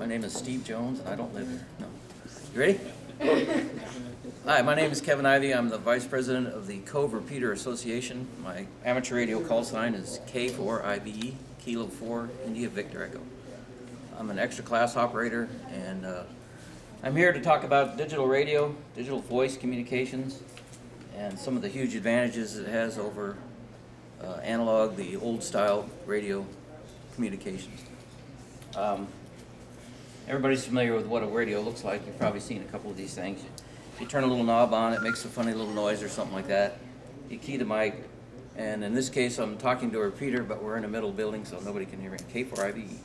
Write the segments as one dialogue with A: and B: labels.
A: name is Steve Jones, and I don't live here. No. You ready? Hi, my name is Kevin Ivey. I'm the Vice President of the Cove Repeater Association. My amateur radio call sign is K4IBE, Kilo 4, India Victor Echo. I'm an extra class operator, and I'm here to talk about digital radio, digital voice communications, and some of the huge advantages it has over analog, the old style radio communications. Everybody's familiar with what a radio looks like. You've probably seen a couple of these things. You turn a little knob on, it makes a funny little noise or something like that. You key the mic, and in this case I'm talking to a repeater, but we're in a middle building so nobody can hear me. K4IBE.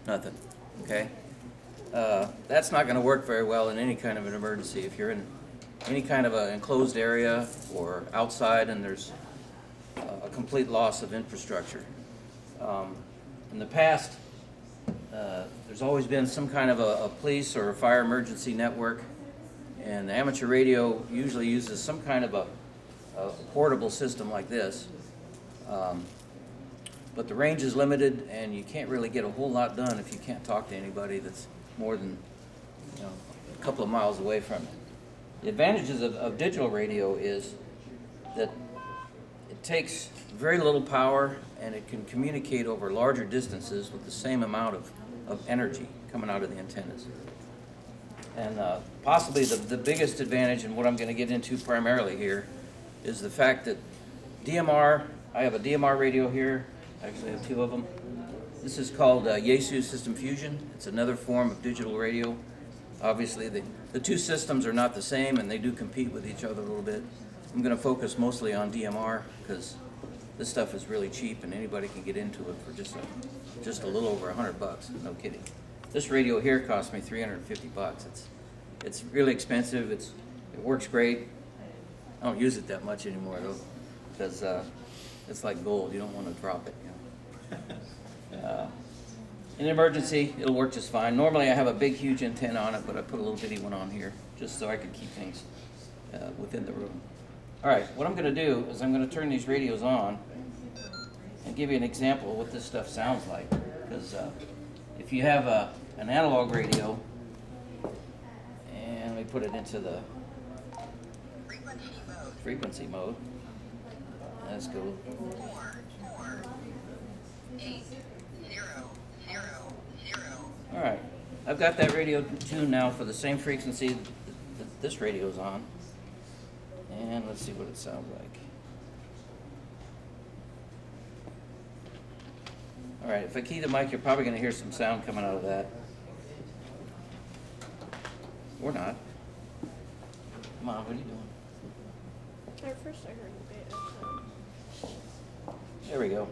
A: Nothing. Okay? That's not going to work very well in any kind of an emergency. If you're in any kind of an enclosed area or outside and there's a complete loss of infrastructure. In the past, there's always been some kind of a police or a fire emergency network, and the amateur radio usually uses some kind of a portable system like this. But the range is limited, and you can't really get a whole lot done if you can't talk to anybody that's more than a couple of miles away from it. The advantages of digital radio is that it takes very little power, and it can communicate over larger distances with the same amount of energy coming out of the antennas. And possibly the biggest advantage, and what I'm going to get into primarily here, is the fact that DMR, I have a DMR radio here, actually I have two of them. This is called Yaesu System Fusion. It's another form of digital radio. Obviously the two systems are not the same, and they do compete with each other a little bit. I'm going to focus mostly on DMR because this stuff is really cheap and anybody can get into it for just a little over $100. No kidding. This radio here cost me $350. It's really expensive. It works great. I don't use it that much anymore though, because it's like gold. You don't want to drop it. In an emergency, it'll work just fine. Normally I have a big, huge antenna on it, but I put a little bitty one on here just so I could keep things within the room. All right, what I'm going to do is I'm going to turn these radios on and give you an example of what this stuff sounds like. Because if you have an analog radio, and we put it into the frequency mode. Let's go. 44800. All right, I've got that radio tuned now for the same frequency that this radio's on. And let's see what it sounds like. All right, if I key the mic, you're probably going to hear some sound coming out of that. Or not. Come on, what are you doing?
B: At first I heard a bit of sound.
A: There we go.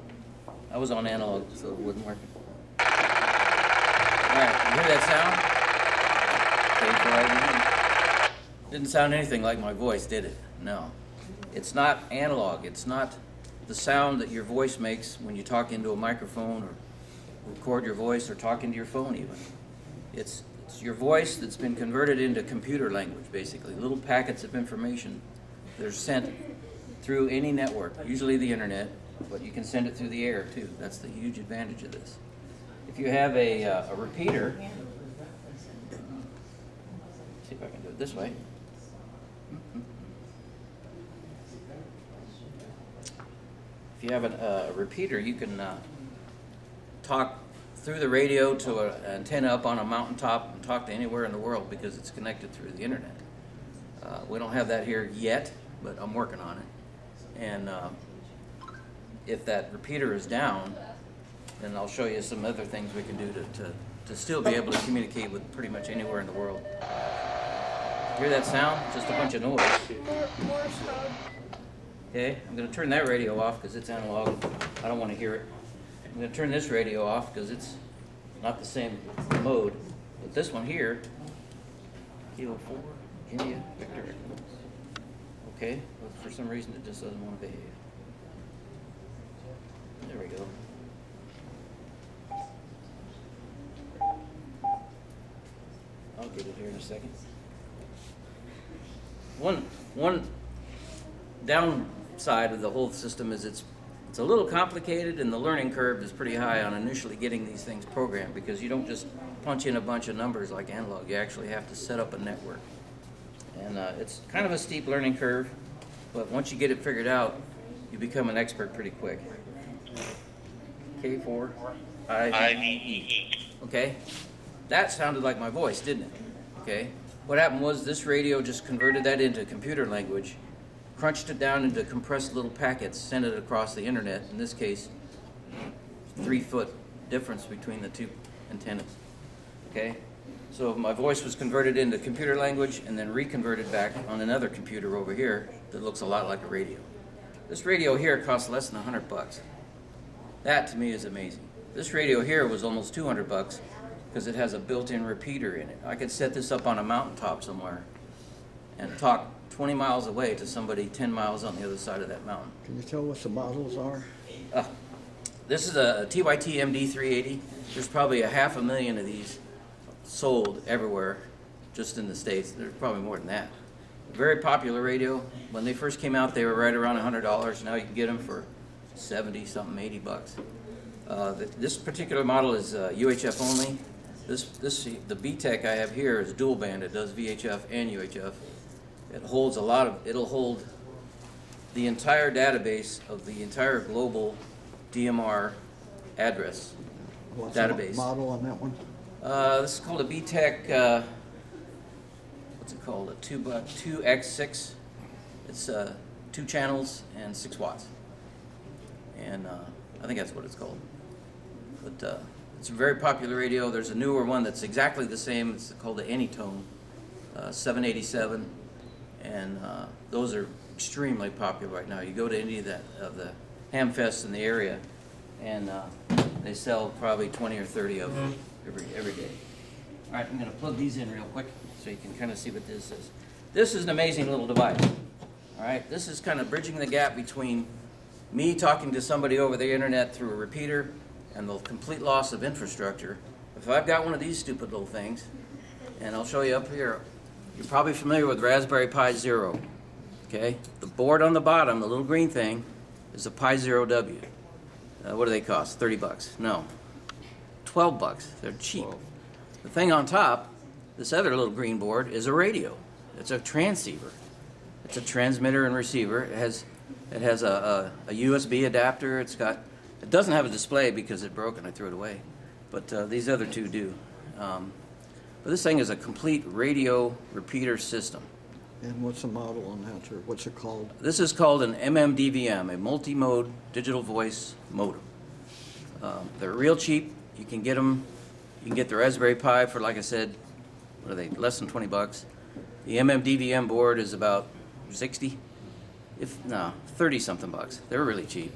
A: I was on analog, so it wasn't working. All right, you hear that sound? Didn't sound anything like my voice, did it? No. It's not analog. It's not the sound that your voice makes when you talk into a microphone or record your voice or talk into your phone even. It's your voice that's been converted into computer language, basically. Little packets of information that are sent through any network, usually the internet, but you can send it through the air too. That's the huge advantage of this. If you have a repeater, see if I can do it this way. If you have a repeater, you can talk through the radio to an antenna up on a mountaintop and talk to anywhere in the world because it's connected through the internet. We don't have that here yet, but I'm working on it. And if that repeater is down, then I'll show you some other things we can do to still be able to communicate with pretty much anywhere in the world. Hear that sound? Just a bunch of noise.
B: More sound.
A: Okay, I'm going to turn that radio off because it's analog. I don't want to hear it. I'm going to turn this radio off because it's not the same mode. But this one here, Kilo 4, India Victor Echo. Okay, but for some reason it just doesn't want to behave. There we go. I'll get it here in a second. One downside of the whole system is it's It's a little complicated, and the learning curve is pretty high on initially getting these things programmed, because you don't just punch in a bunch of numbers like analog. You actually have to set up a network. And it's kind of a steep learning curve, but once you get it figured out, you become an expert pretty quick. K4 IVE. Okay? That sounded like my voice, didn't it? Okay? What happened was this radio just converted that into computer language, crunched it down into compressed little packets, sent it across the internet. In this case, 3-foot difference between the two antennas. Okay? So my voice was converted into computer language and then reconverted back on another computer over here that looks a lot like a radio. This radio here costs less than $100. That to me is amazing. This radio here was almost $200 because it has a built-in repeater in it. I could set this up on a mountaintop somewhere and talk 20 miles away to somebody 10 miles on the other side of that mountain.
C: Can you tell what the models are?
A: This is a TYT MD380. There's probably 500,000 of these sold everywhere, just in the States. There's probably more than that. Very popular radio. When they first came out, they were right around $100. Now you can get them for 70 something, $80. This particular model is UHF only. The B-Tech I have here is dual band. It does VHF and UHF. It holds a lot of, it'll hold the entire database of the entire global DMR address
C: What's
A: database.
C: the model on that one?
A: This is called a B-Tech, what's it called? A 2x6. It's 2 channels and 6 watts. And I think that's what it's called. But it's a very popular radio. There's a newer one that's exactly the same. It's called the Anytone 787. And those are extremely popular right now. You go to any of the ham fests in the area, and they sell probably 20 or 30 of them every day. All right, I'm going to plug these in real quick so you can kind of see what this is. This is an amazing little device. All right, this is kind of bridging the gap between me talking to somebody over the internet through a repeater and the complete loss of infrastructure. If I've got one of these stupid little things, and I'll show you up here, you're probably familiar with Raspberry Pi Zero. Okay, the board on the bottom, the little green thing, is a Pi Zero W. What do they cost? $30? No, $12. They're cheap. The thing on top, this other little green board, is a radio. It's a transceiver. It's a transmitter and receiver. It has a USB adapter. It doesn't have a display because it broke and I threw it away. But these other two do. But this thing is a complete radio repeater system.
C: And what's the model on that, or what's it called?
A: This is called an MMDVM, a multi-mode digital voice modem. They're real cheap. You can get them. You can get the Raspberry Pi for, like I said, what are they? Less than $20. The MMDVM board is about 60, 30 something bucks. They're really cheap.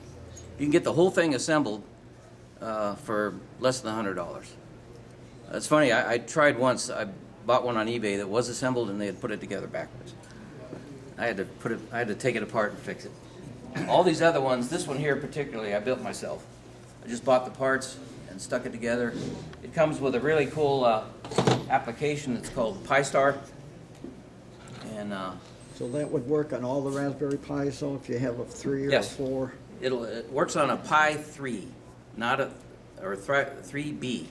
A: You can get the whole thing assembled for less than $100. It's funny. I tried once. I bought one on eBay that was assembled, and they had put it together backwards. I had to take it apart and fix it. All these other ones, this one here particularly, I built myself. I just bought the parts and stuck it together. It comes with a really cool application that's called PiStar. And
C: So that would work on all the Raspberry Pis, so if you have a 3 or
A: Yes.
C: a 4?
A: it works on a Pi 3, not a 3B,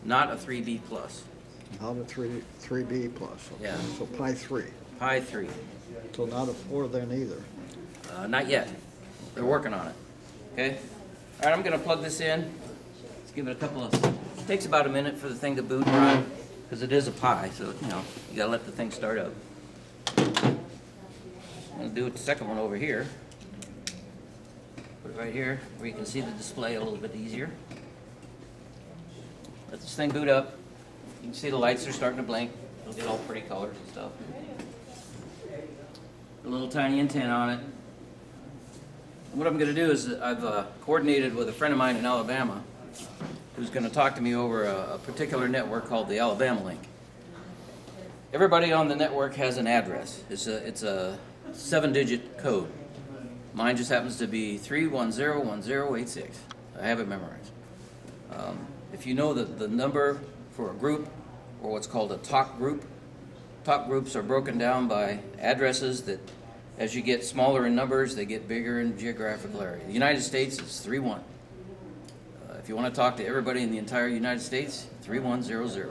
A: not a 3B plus.
C: Out of 3B plus. Okay.
A: Yeah.
C: So Pi 3.
A: Pi 3.
C: So not a 4 then either.
A: Not yet. They're working on it. Okay? All right, I'm going to plug this in. Let's give it a couple of... It takes about a minute for the thing to boot and run, because it is a Pi, so, you got to let the thing start up. I'm going to do the second one over here. Put it right here, where you can see the display a little bit easier. Let this thing boot up. You can see the lights are starting to blink. It'll get all pretty colors and stuff. A little tiny antenna on it. And what I'm going to do is I've coordinated with a friend of mine in Alabama who's going to talk to me over a particular network called the Alabama Link. Everybody on the network has an address. It's a 7-digit code. Mine just happens to be 3101086. I have it memorized. If you know the number for a group, or what's called a talk group, talk groups are broken down by addresses that As you get smaller in numbers, they get bigger in geographical area. The United States is 3-1. If you want to talk to everybody in the entire United States, 3100.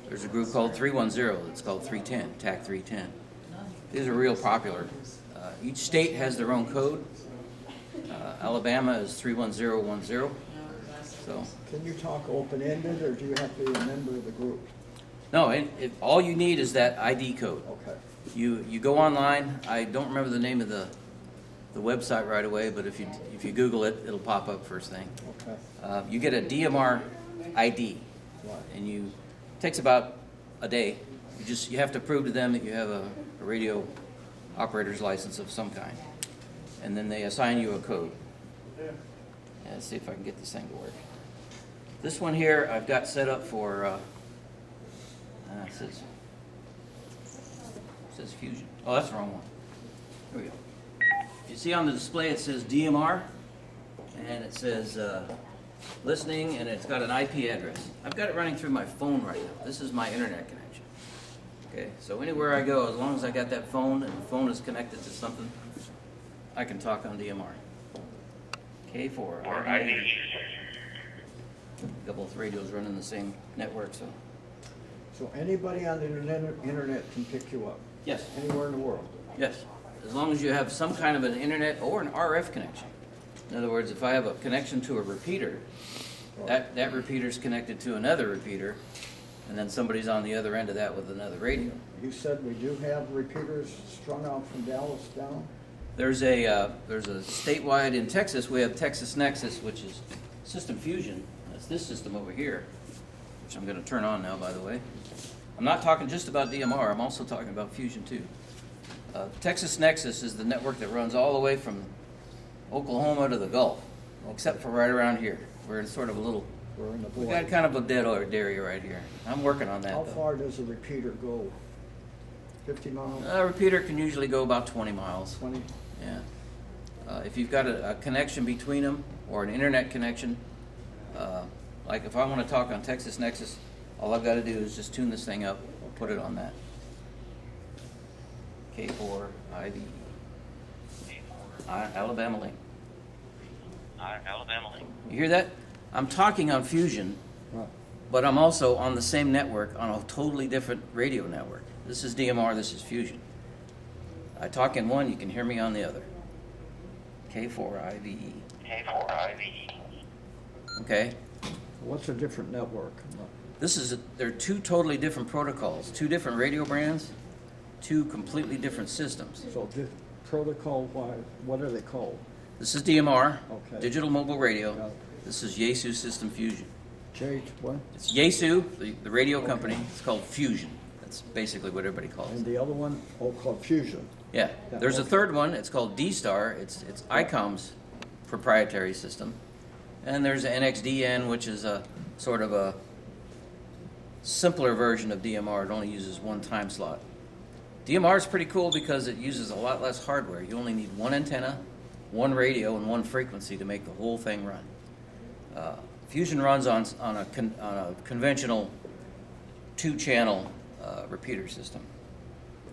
A: There's a group called 310 that's called 310, TAC 310. These are real popular. Each state has their own code. Alabama is 31010. So
C: Can you talk open-ended, or do you have to be a member of the group?
A: no, all you need is that ID code.
C: Okay.
A: You go online. I don't remember the name of the website right away, but if you Google it, it'll pop up first thing.
C: Okay.
A: You get a DMR ID,
C: Right.
A: and it takes about a day. You have to prove to them that you have a radio operator's license of some kind, and then they assign you a code. Yeah, let's see if I can get this thing to work. This one here I've got set up for. It says Fusion. Oh, that's the wrong one. Here we go. You see on the display it says DMR, and it says listening, and it's got an IP address. I've got it running through my phone right now. This is my internet connection. Okay, so anywhere I go, as long as I got that phone and the phone is connected to something, I can talk on DMR. K4. A couple of radios running the same network, so.
C: So anybody on the internet can pick you up,
A: Yes.
C: anywhere in the world?
A: Yes, as long as you have some kind of an internet or an RF connection. In other words, if I have a connection to a repeater, that repeater's connected to another repeater, and then somebody's on the other end of that with another radio.
C: You said we do have repeaters strung out from Dallas down?
A: There's a statewide in Texas. We have Texas Nexus, which is System Fusion. That's this system over here, which I'm going to turn on now, by the way. I'm not talking just about DMR. I'm also talking about Fusion too. Texas Nexus is the network that runs all the way from Oklahoma to the Gulf, except for right around here. We're in sort of a little.
C: We're in the
A: We
C: void.
A: got kind of a dead area right here. I'm working on that.
C: How
A: though.
C: far does a repeater go? 50 miles?
A: A repeater can usually go about 20 miles.
C: 20?
A: Yeah. If you've got a connection between them or an internet connection, like if I want to talk on Texas Nexus, all I've got to do is just tune this thing up, put it on that. K4 IV. Alabama link.
D: Alabama link.
A: You hear that? I'm talking on Fusion,
C: Right.
A: but I'm also on the same network on a totally different radio network. This is DMR, this is Fusion. I talk in one, you can hear me on the other. K4IVE.
D: K4IV.
A: Okay?
C: What's a different network?
A: They're two totally different protocols, two different radio brands, two completely different systems.
C: So protocol-wise, what are they called?
A: This is DMR,
C: Okay.
A: Digital Mobile Radio.
C: Yeah.
A: This is Yaesu System Fusion.
C: What?
A: It's Yaesu, the radio company. It's called Fusion. That's basically what everybody calls
C: And
A: it.
C: the other one, called Fusion.
A: Yeah.
C: Yeah,
A: There's a
C: okay.
A: third one. It's called D-Star. It's ICOM's proprietary system. And there's NXDN, which is a sort of a simpler version of DMR. It only uses one time slot. DMR is pretty cool because it uses a lot less hardware. You only need one antenna, one radio, and one frequency to make the whole thing run. Fusion runs on a conventional two-channel repeater system.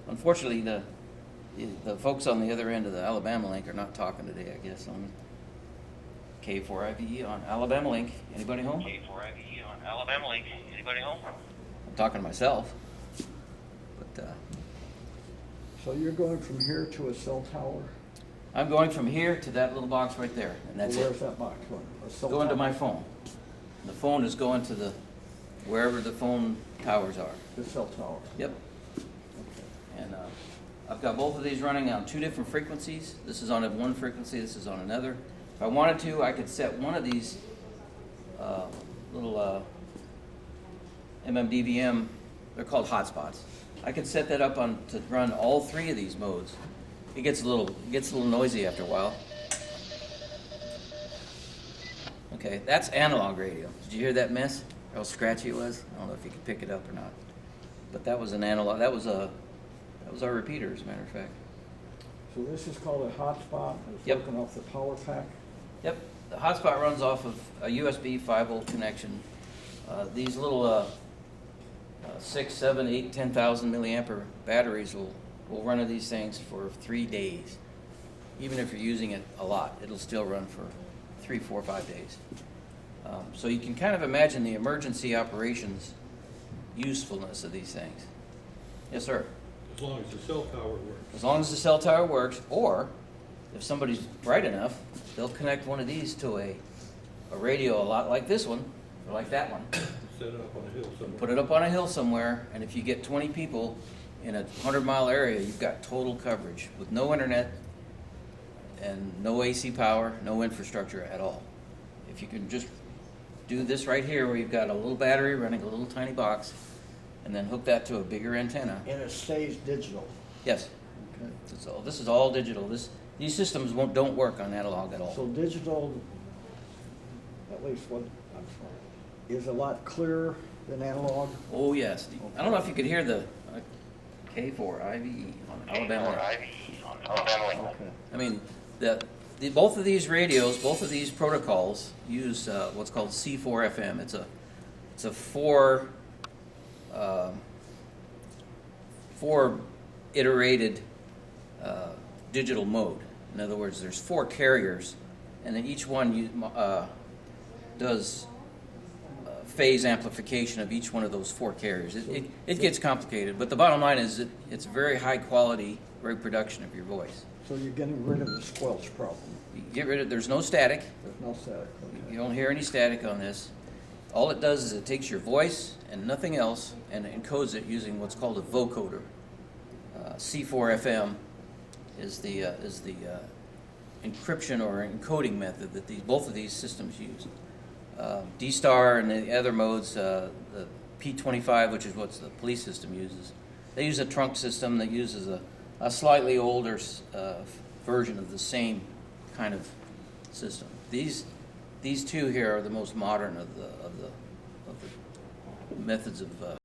A: Unfortunately, the folks on the other end of the Alabama link are not talking today, I guess, on K4IVE on Alabama link. Anybody home?
D: K4IV on Alabama link. Anybody home?
A: I'm talking to myself. But
C: So you're going from here to a cell tower?
A: I'm going from here to that little box right there, and that's
C: Where's
A: it.
C: that box going? A cell
A: Going to
C: tower?
A: my phone. The phone is going to wherever the phone towers are.
C: The cell tower.
A: Yep.
C: Okay.
A: And I've got both of these running on two different frequencies. This is on one frequency, this is on another. If I wanted to, I could set one of these little MMDVM, they're called hotspots. I could set that up to run all three of these modes. It gets a little noisy after a while. Okay, that's analog radio. Did you hear that mess? How scratchy it was? I don't know if you could pick it up or not. But that was an analog. That was our repeater, as a matter of fact.
C: So this is called a hotspot? It's
A: Yep.
C: working off the power pack?
A: Yep, the hotspot runs off of a USB 5-volt connection. These little 6, 7, 8, 10,000 milliampere batteries will will run of these things for 3 days. Even if you're using it a lot, it'll still run for 3, 4, 5 days. So you can kind of imagine the emergency operations usefulness of these things. Yes, sir.
E: As long as the cell tower works.
A: As long as the cell tower works, or if somebody's bright enough, they'll connect one of these to a radio a lot like this one, or like that one.
E: Set it up on a hill somewhere.
A: Put it up on a hill somewhere, and if you get 20 people in a 100-mile area, you've got total coverage with no internet and no AC power, no infrastructure at all. If you can just do this right here, where you've got a little battery running a little tiny box, and then hook that to a bigger antenna.
C: And it stays digital.
A: Yes,
C: Okay.
A: this is all digital. These systems don't work on analog at all.
C: So digital, at least what, I'm sorry, is a lot clearer than analog?
A: Oh, yes. I don't know if you could hear the K4IVE on Alabama.
D: K4IVE on Alabama Link.
C: Okay.
A: I mean, both of these radios, both of these protocols use what's called C4FM. It's a four iterated digital mode. In other words, there's 4 carriers, and then each one does phase amplification of each one of those 4 carriers. It gets complicated, but the bottom line is it's very high quality reproduction of your voice.
C: So you're getting rid of the squelch problem.
A: You get rid of, there's no static.
C: There's no static. Okay.
A: You don't hear any static on this. All it does is it takes your voice and nothing else and encodes it using what's called a vocoder. C4FM is the encryption or encoding method that both of these systems use. D-Star and the other modes, the P25, which is what the police system uses, they use a trunk system that uses a slightly older version of the same kind of system. These two here are the most modern of the methods of